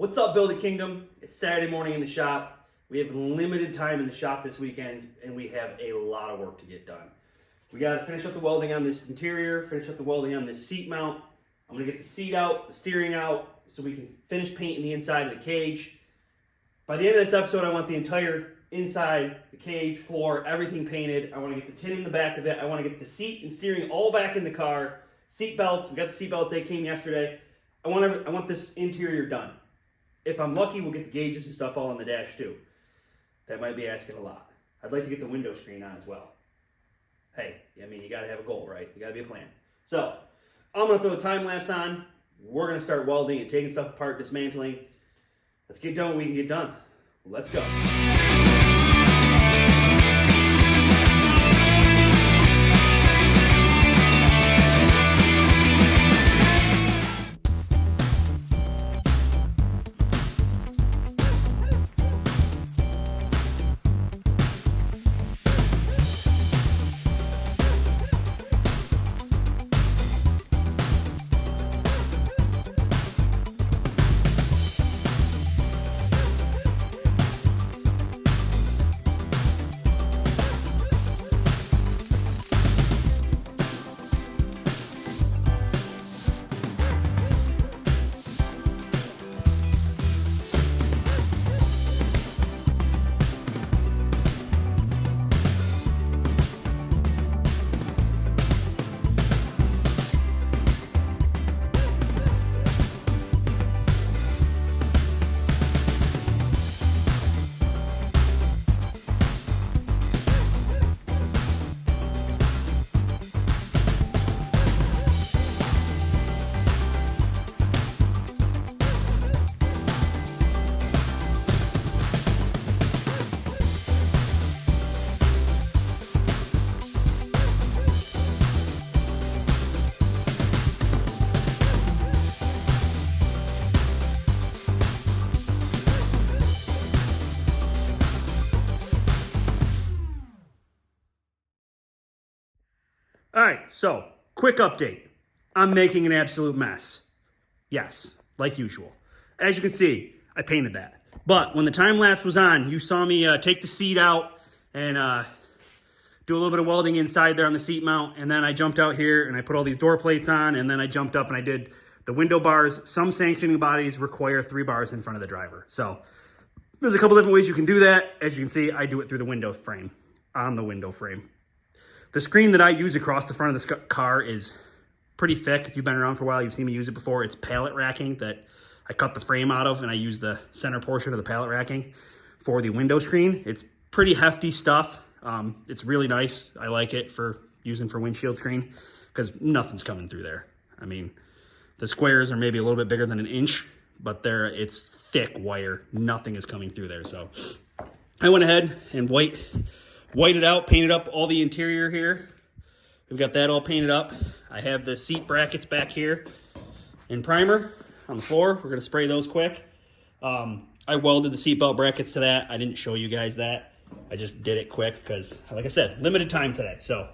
What's up, Build It Kingdom? It's Saturday morning in the shop. We have limited time in the shop this weekend, and we have a lot of work to get done. We got to finish up the welding on this interior, finish up the welding on this seat mount. I'm going to get the seat out, the steering out, so we can finish painting the inside of the cage. By the end of this episode, I want the entire inside, the cage, floor, everything painted. I want to get the tin in the back of it. I want to get the seat and steering all back in the car. Seat belts, we got the seat belts, they came yesterday. I want this interior done. If I'm lucky, we'll get the gauges and stuff all on the dash too. That might be asking a lot. I'd like to get the window screen on as well. Hey, I mean, you gotta have a goal, right? You gotta be a plan. So, I'm gonna throw the time lapse on. We're gonna start welding and taking stuff apart, dismantling. Let's get done what we can get done. Let's go. All right, so quick update. I'm making an absolute mess. Yes, like usual. As you can see, I painted that. But when the time lapse was on, you saw me take the seat out and do a little bit of welding inside there on the seat mount. And then I jumped out here and I put all these door plates on. And then I jumped up and I did the window bars. Some sanctioning bodies require 3 bars in front of the driver. So there's a couple different ways you can do that. As you can see, I do it through the window frame, on the window frame. The screen that I use across the front of this car is pretty thick. If you've been around for a while, you've seen me use it before. It's pallet racking that I cut the frame out of, and I use the center portion of the pallet racking for the window screen. It's pretty hefty stuff. It's really nice. I like it for using for windshield screen because nothing's coming through there. I mean, the squares are maybe a little bit bigger than an inch, but it's thick wire. Nothing is coming through there. So I went ahead and whited out, painted up all the interior here. We've got that all painted up. I have the seat brackets back here in primer on the floor. We're gonna spray those quick. I welded the seatbelt brackets to that. I didn't show you guys that. I just did it quick because, like I said, limited time today. So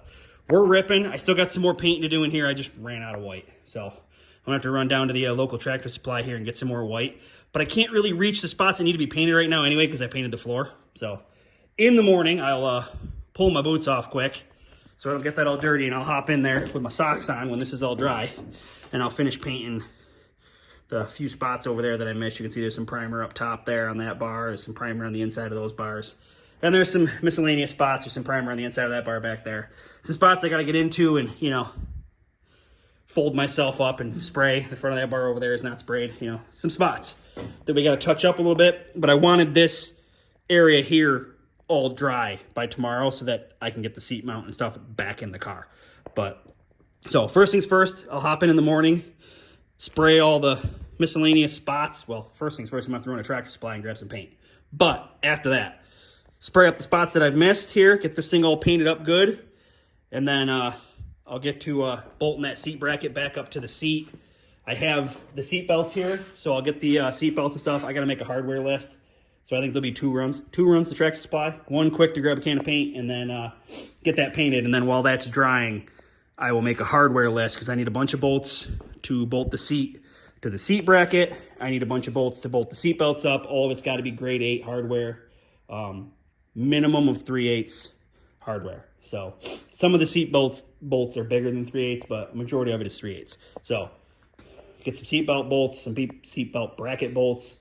we're ripping. I still got some more painting to do in here. I just ran out of white. So I'm gonna have to run down to the local Tractor Supply here and get some more white. But I can't really reach the spots that need to be painted right now anyway because I painted the floor. So in the morning, I'll pull my boots off quick so I don't get that all dirty, and I'll hop in there with my socks on when this is all dry, and I'll finish painting the few spots over there that I missed. You can see there's some primer up top there on that bar. There's some primer on the inside of those bars. And there's some miscellaneous spots. There's some primer on the inside of that bar back there. Some spots I got to get into and, fold myself up and spray. The front of that bar over there is not sprayed. Some spots that we got to touch up a little bit. But I wanted this area here all dry by tomorrow so that I can get the seat mount and stuff back in the car. So first things first, I'll hop in the morning, spray all the miscellaneous spots. Well, first things first, I'm going to have to run a Tractor Supply and grab some paint. But after that, spray up the spots that I've missed here, get this thing all painted up good, and then I'll get to bolting that seat bracket back up to the seat. I have the seat belts here, so I'll get the seat belts and stuff. I got to make a hardware list. So I think there'll be 2 runs. 2 runs to Tractor Supply, 1 quick to grab a can of paint, and then get that painted. And then while that's drying, I will make a hardware list because I need a bunch of bolts to bolt the seat to the seat bracket. I need a bunch of bolts to bolt the seat belts up. All of it's got to be grade 8 hardware. Minimum of 3/8 hardware. So some of the seat bolts are bigger than 3/8, but majority of it is 3/8. So get some seat belt bolts, some seat belt bracket bolts,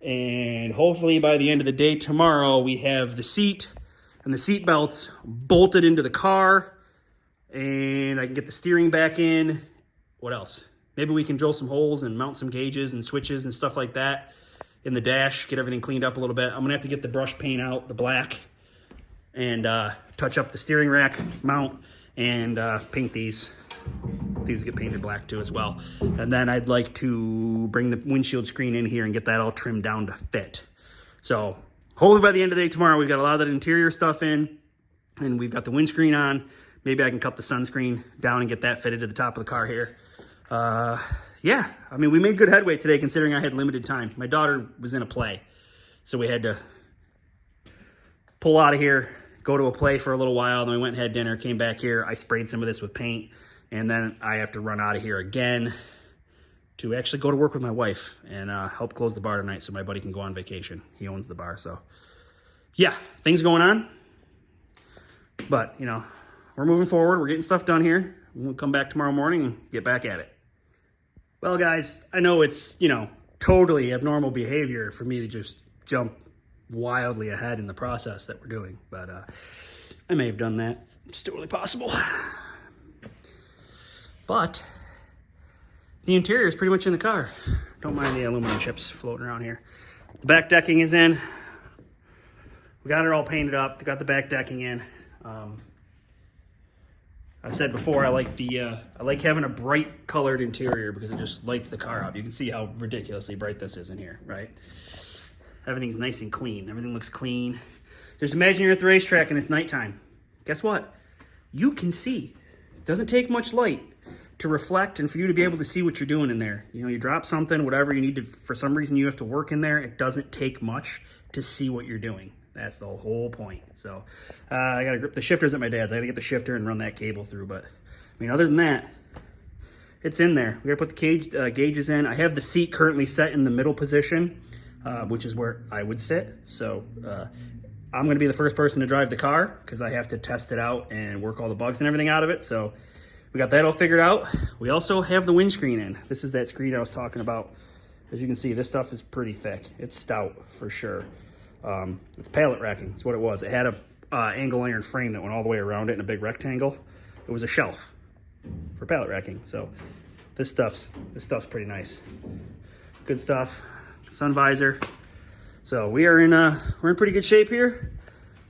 and hopefully by the end of the day tomorrow, we have the seat and the seat belts bolted into the car, and I can get the steering back in. What else? Maybe we can drill some holes and mount some gauges and switches and stuff like that in the dash, get everything cleaned up a little bit. I'm going to have to get the brush paint out, the black, and touch up the steering rack mount and paint these. These get painted black too as well. And then I'd like to bring the windshield screen in here and get that all trimmed down to fit. So hopefully by the end of the day tomorrow, we've got a lot of that interior stuff in, and we've got the windscreen on. Maybe I can cut the sunscreen down and get that fitted to the top of the car here. Yeah, I mean, we made good headway today considering I had limited time. My daughter was in a play, so we had to pull out of here, go to a play for a little while, then we went and had dinner, came back here. I sprayed some of this with paint, and then I have to run out of here again to actually go to work with my wife and help close the bar tonight so my buddy can go on vacation. He owns the bar, so yeah, things going on. But, you know, we're moving forward. We're getting stuff done here. We'll come back tomorrow morning and get back at it. Well, guys, I know it's, you know, totally abnormal behavior for me to just jump wildly ahead in the process that we're doing, but I may have done that. It's totally possible. But the interior is pretty much in the car. Don't mind the aluminum chips floating around here. The back decking is in. We got it all painted up. Got the back decking in. I've said before, I like having a bright colored interior because it just lights the car up. You can see how ridiculously bright this is in here, right? Everything's nice and clean. Everything looks clean. Just imagine you're at the racetrack and it's nighttime. Guess what? You can see. It doesn't take much light to reflect and for you to be able to see what you're doing in there. You know, you drop something, whatever you need to, for some reason you have to work in there. It doesn't take much to see what you're doing. That's the whole point. So I got to grip the shifters at my dad's. I got to get the shifter and run that cable through. But I mean, other than that, it's in there. We got to put the gauges in. I have the seat currently set in the middle position, which is where I would sit. So I'm going to be the first person to drive the car because I have to test it out and work all the bugs and everything out of it. So we got that all figured out. We also have the windscreen in. This is that screen I was talking about. As you can see, this stuff is pretty thick. It's stout for sure. It's pallet racking. That's what it was. It had a angle iron frame that went all the way around it in a big rectangle. It was a shelf for pallet racking. So this stuff's pretty nice. Good stuff. Sun visor. So we're in pretty good shape here.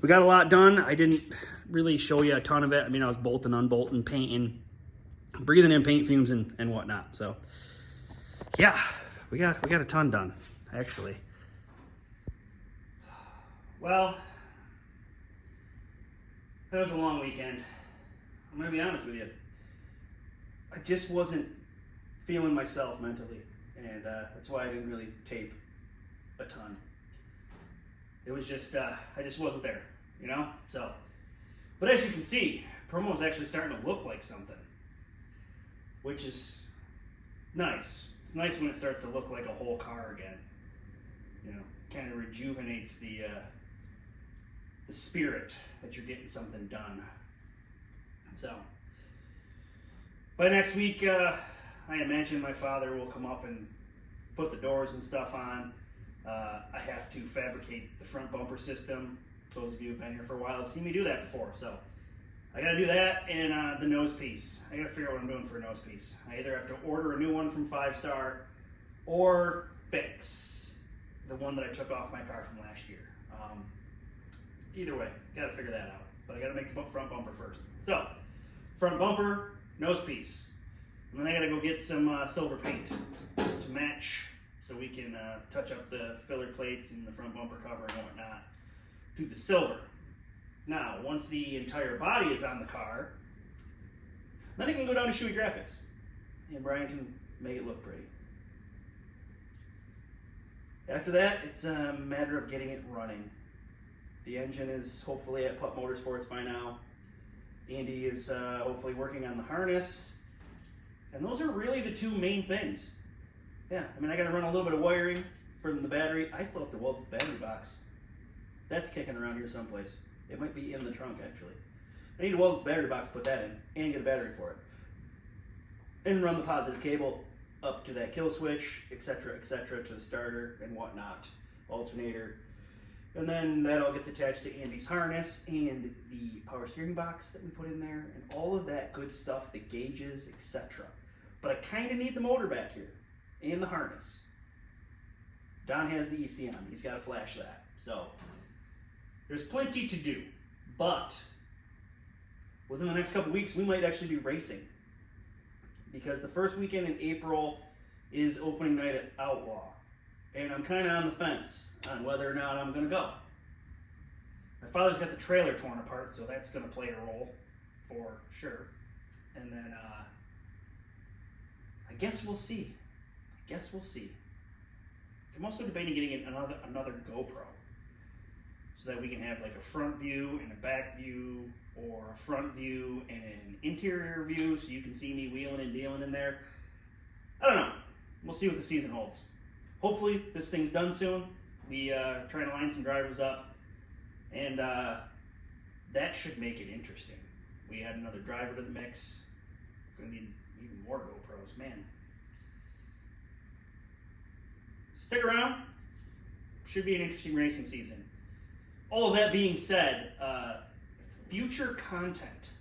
We got a lot done. I didn't really show you a ton of it. I mean, I was bolting, unbolting, painting, breathing in paint fumes and whatnot. So yeah, we got a ton done actually. Well, that was a long weekend. I'm going to be honest with you. I just wasn't feeling myself mentally, and that's why I didn't really tape a ton. It was just, I just wasn't there, you know? So, but as you can see, promo is actually starting to look like something, which is nice. It's nice when it starts to look like a whole car again. You know, kind of rejuvenates the spirit that you're getting something done. So, by next week, I imagine my father will come up and put the doors and stuff on. I have to fabricate the front bumper system. Those of you who've been here for a while have seen me do that before. So, I gotta do that and the nose piece. I gotta figure out what I'm doing for a nose piece. I either have to order a new one from 5 Star or fix the one that I took off my car from last year. Either way, gotta figure that out. But I gotta make the front bumper first. So, front bumper, nose piece. And then I gotta go get some silver paint to match so we can touch up the filler plates and the front bumper cover and whatnot to the silver. Now, once the entire body is on the car, then I can go down to Shoei Graphics. And Brian can make it look pretty. After that, it's a matter of getting it running. The engine is hopefully at Pup Motorsports by now. Andy is hopefully working on the harness. And those are really the two main things. Yeah, I mean, I got to run a little bit of wiring from the battery. I still have to weld the battery box. That's kicking around here someplace. It might be in the trunk, actually. I need to weld the battery box, put that in, and get a battery for it. And run the positive cable up to that kill switch, etc., to the starter and whatnot, alternator. And then that all gets attached to Andy's harness and the power steering box that we put in there, and all of that good stuff, the gauges, etc. But I kind of need the motor back here and the harness. Don has the EC on. He's got to flash that. So there's plenty to do. But within the next couple weeks, we might actually be racing. Because the first weekend in April is opening night at Outlaw. And I'm kind of on the fence on whether or not I'm going to go. My father's got the trailer torn apart, so that's going to play a role for sure. And then I guess we'll see. I'm also debating getting another GoPro so that we can have like a front view and a back view, or a front view and an interior view so you can see me wheeling and dealing in there. I don't know. We'll see what the season holds. Hopefully this thing's done soon. We trying to line some drivers up, and that should make it interesting. We add another driver to the mix. Gonna need even more GoPros, man. Stick around. Should be an interesting racing season. All of that being said, future content.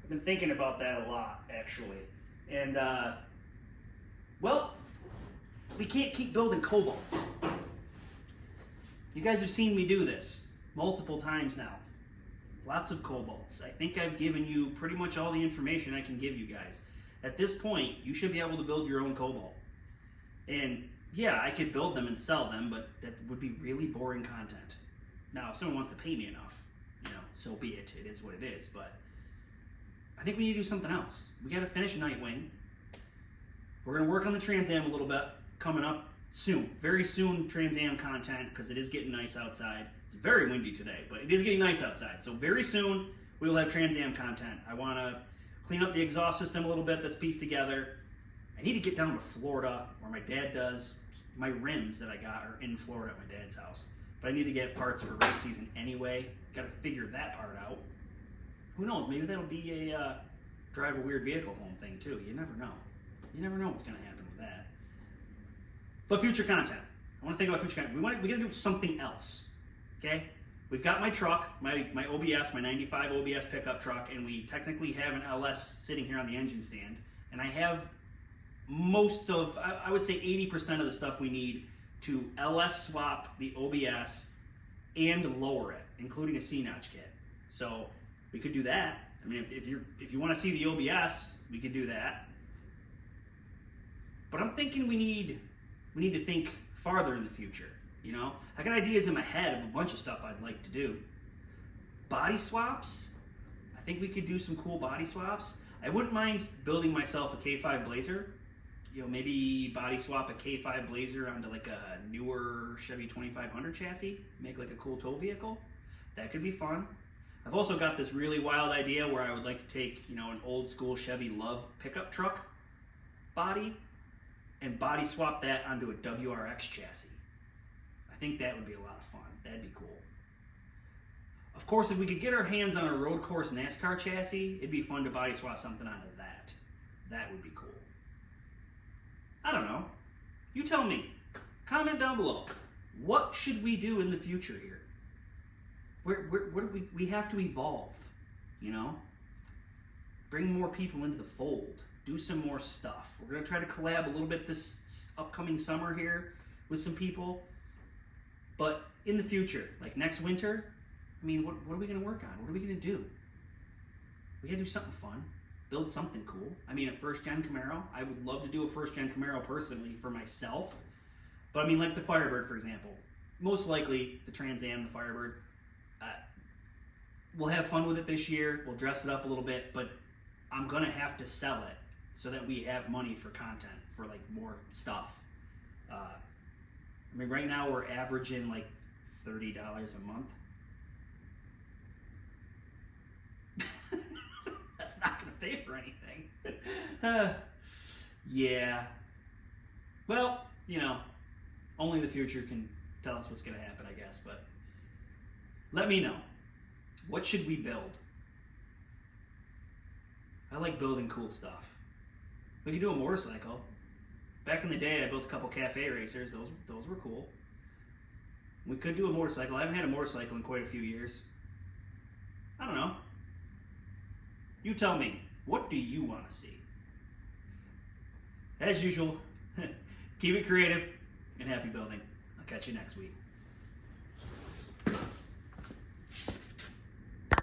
I've been thinking about that a lot, actually. And, well, we can't keep building Cobalts. You guys have seen me do this multiple times now. Lots of Cobalts. I think I've given you pretty much all the information I can give you guys. At this point, you should be able to build your own Cobalt. And, yeah, I could build them and sell them, but that would be really boring content. Now, if someone wants to pay me enough, so be it. It is what it is. But I think we need to do something else. We got to finish Nightwing. We're going to work on the Trans Am a little bit coming up soon. Very soon, Trans Am content, because it is getting nice outside. It's very windy today, but it is getting nice outside. So very soon, we will have Trans Am content. I want to clean up the exhaust system a little bit that's pieced together. I need to get down to Florida, where my dad does. My rims that I got are in Florida at my dad's house. But I need to get parts for race season anyway. Got to figure that part out. Who knows? Maybe that'll be a drive a weird vehicle home thing too. You never know. You never know what's going to happen with that. But future content. I want to think about future content. We got to do something else. Okay? We've got my truck, my OBS, my 95 OBS pickup truck, and we technically have an LS sitting here on the engine stand. And I have most of, I would say 80% of the stuff we need to LS swap the OBS and lower it, including a C-notch kit. So we could do that. I mean, if you want to see the OBS, we could do that. But I'm thinking we need to think farther in the future. I got ideas in my head of a bunch of stuff I'd like to do. Body swaps. I think we could do some cool body swaps. I wouldn't mind building myself a K5 Blazer. Maybe body swap a K5 Blazer onto like a newer Chevy 2500 chassis, make like a cool tow vehicle. That could be fun. I've also got this really wild idea where I would like to take, an old school Chevy Love pickup truck body and body swap that onto a WRX chassis. I think that would be a lot of fun. That'd be cool. Of course, if we could get our hands on a road course NASCAR chassis, it'd be fun to body swap something onto that. That would be cool. I don't know. You tell me. Comment down below. What should we do in the future here? Where do we have to evolve, Bring more people into the fold. Do some more stuff. We're going to try to collab a little bit this upcoming summer here with some people. But in the future, like next winter, what are we going to work on? What are we going to do? We got to do something fun. Build something cool. A first-gen Camaro. I would love to do a first-gen Camaro personally for myself. But like the Firebird, for example. Most likely, the Trans Am, the Firebird. We'll have fun with it this year. We'll dress it up a little bit. But I'm going to have to sell it so that we have money for content, for more stuff. Right now we're averaging $30 a month. That's not going to pay for anything. Yeah. Well, you know, only the future can tell us what's going to happen, I guess. But let me know. What should we build? I like building cool stuff. We could do a motorcycle. Back in the day, I built a couple cafe racers. Those were cool. We could do a motorcycle. I haven't had a motorcycle in quite a few years. I don't know. You tell me. What do you want to see? As usual, keep it creative and happy building. I'll catch you next week.